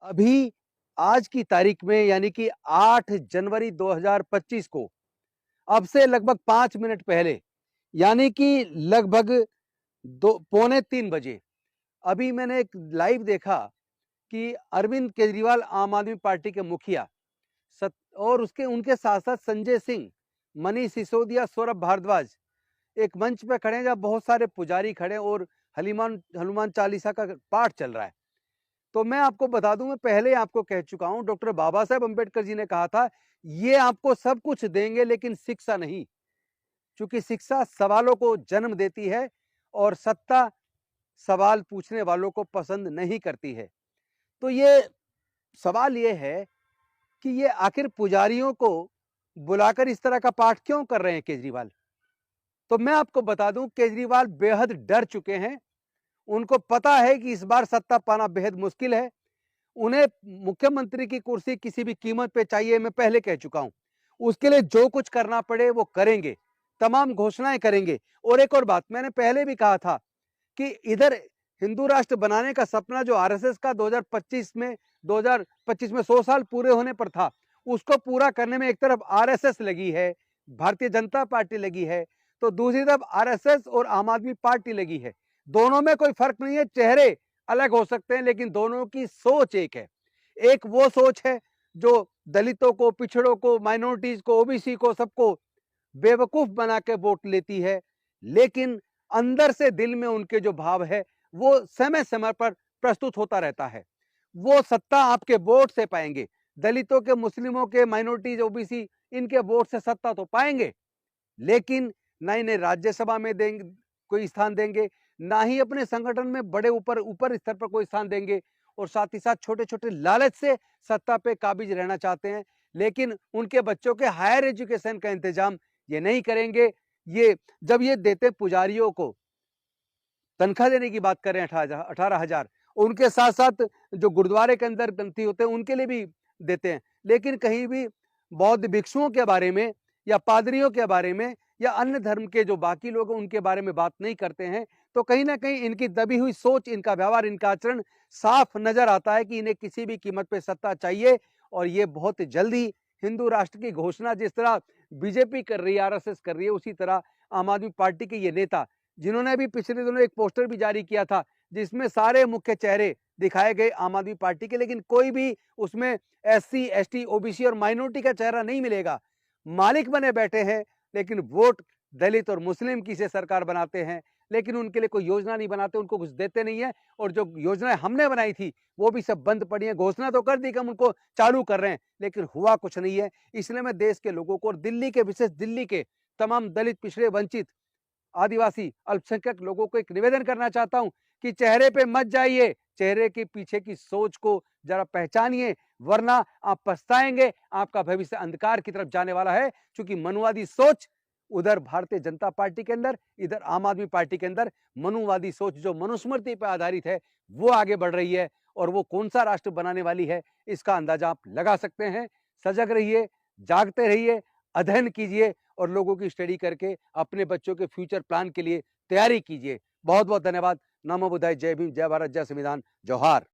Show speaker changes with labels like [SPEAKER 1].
[SPEAKER 1] अभी आज की तारीख में यानी कि 8 जनवरी 2025 को अब से लगभग 5 मिनट पहले यानी कि लगभग 2 पौने 3 बजे अभी मैंने एक लाइव देखा कि अरविंद केजरीवाल आम आदमी पार्टी के मुखिया और उसके उनके साथ-साथ संजय सिंह, मनीष सिसोदिया, सौरभ भारद्वाज एक मंच पे खड़े हैं जहाँ बहुत सारे पुजारी खड़े हैं और हलीमान हनुमान चालीसा का पाठ चल रहा है। तो मैं आपको बता दूं, मैं पहले आपको कह चुका हूं, डॉक्टर बाबा साहेब अंबेडकर जी ने कहा था ये आपको सब कुछ देंगे लेकिन शिक्षा नहीं, क्योंकि शिक्षा सवालों को जन्म देती है और सत्ता सवाल पूछने वालों को पसंद नहीं करती है। तो ये सवाल ये है कि ये आखिर पुजारियों को बुलाकर इस तरह का पाठ क्यों कर रहे हैं केजरीवाल। तो मैं आपको बता दूं, केजरीवाल बेहद डर चुके हैं। उनको पता है कि इस बार सत्ता पाना बेहद मुश्किल है। उन्हें मुख्यमंत्री की कुर्सी किसी भी कीमत पे चाहिए, मैं पहले कह चुका हूं। उसके लिए जो कुछ करना पड़े वो करेंगे, तमाम घोषणाएं करेंगे। और एक और बात मैंने पहले भी कहा था कि इधर हिंदू राष्ट्र बनाने का सपना जो आरएसएस का 2025 में 100 साल पूरे होने पर था, उसको पूरा करने में एक तरफ आरएसएस लगी है, भारतीय जनता पार्टी लगी है, तो दूसरी तरफ आरएसएस और आम आदमी पार्टी लगी है। दोनों में कोई फर्क नहीं है, चेहरे अलग हो सकते हैं लेकिन दोनों की सोच एक है। एक वो सोच है जो दलितों को, पिछड़ों को, माइनॉरिटीज को, ओबीसी को, सबको बेवकूफ बना के वोट लेती है, लेकिन अंदर से दिल में उनके जो भाव है वो समय समय पर प्रस्तुत होता रहता है। वो सत्ता आपके वोट से पाएंगे, दलितों के, मुस्लिमों के, माइनॉरिटीज, ओबीसी, इनके वोट से सत्ता तो पाएंगे, लेकिन ना इन्हें राज्यसभा में देंगे, कोई स्थान देंगे, ना ही अपने संगठन में बड़े ऊपर ऊपर स्तर पर कोई स्थान देंगे। और साथ ही साथ छोटे छोटे लालच से सत्ता पे काबिज रहना चाहते हैं, लेकिन उनके बच्चों के हायर एजुकेशन का इंतजाम ये नहीं करेंगे। ये जब ये देते पुजारियों को तनख्वाह देने की बात कर रहे हैं 18,000, उनके साथ साथ जो गुरुद्वारे के अंदर ग्रंथी होते हैं उनके लिए भी देते हैं, लेकिन कहीं भी बौद्ध भिक्षुओं के बारे में या पादरियों के बारे में या अन्य धर्म के जो बाकी लोग हैं उनके बारे में बात नहीं करते हैं। तो कहीं ना कहीं इनकी दबी हुई सोच, इनका व्यवहार, इनका आचरण साफ नजर आता है कि इन्हें किसी भी कीमत पे सत्ता चाहिए। और ये बहुत जल्दी हिंदू राष्ट्र की घोषणा जिस तरह बीजेपी कर रही है, आरएसएस कर रही है, उसी तरह आम आदमी पार्टी के ये नेता, जिन्होंने अभी पिछले दिनों एक पोस्टर भी जारी किया था जिसमें सारे मुख्य चेहरे दिखाए गए आम आदमी पार्टी के, लेकिन कोई भी उसमें एससी, एसटी, ओबीसी और माइनॉरिटी का चेहरा नहीं मिलेगा। मालिक बने बैठे हैं, लेकिन वोट दलित और मुस्लिम की से सरकार बनाते हैं, लेकिन उनके लिए कोई योजना नहीं बनाते, उनको कुछ देते नहीं है। और जो योजनाएं हमने बनाई थी वो भी सब बंद पड़ी हैं। घोषणा तो कर दी कि हम उनको चालू कर रहे हैं, लेकिन हुआ कुछ नहीं है। इसलिए मैं देश के लोगों को और दिल्ली के, विशेष दिल्ली के तमाम दलित, पिछड़े, वंचित, आदिवासी, अल्पसंख्यक लोगों को एक निवेदन करना चाहता हूं कि चेहरे पे मत जाइए, चेहरे के पीछे की सोच को जरा पहचानिए, वरना आप पछताएंगे। आपका भविष्य अंधकार की तरफ जाने वाला है, क्योंकि मनुवादी सोच उधर भारतीय जनता पार्टी के अंदर, इधर आम आदमी पार्टी के अंदर मनुवादी सोच जो मनुस्मृति पर आधारित है वो आगे बढ़ रही है। और वो कौन सा राष्ट्र बनाने वाली है इसका अंदाजा आप लगा सकते हैं। सजग रहिए, जागते रहिए, अध्ययन कीजिए और लोगों की स्टडी करके अपने बच्चों के फ्यूचर प्लान के लिए तैयारी कीजिए। बहुत बहुत धन्यवाद। नमो बुद्धाय। जय भीम, जय भारत, जय संविधान, जोहार।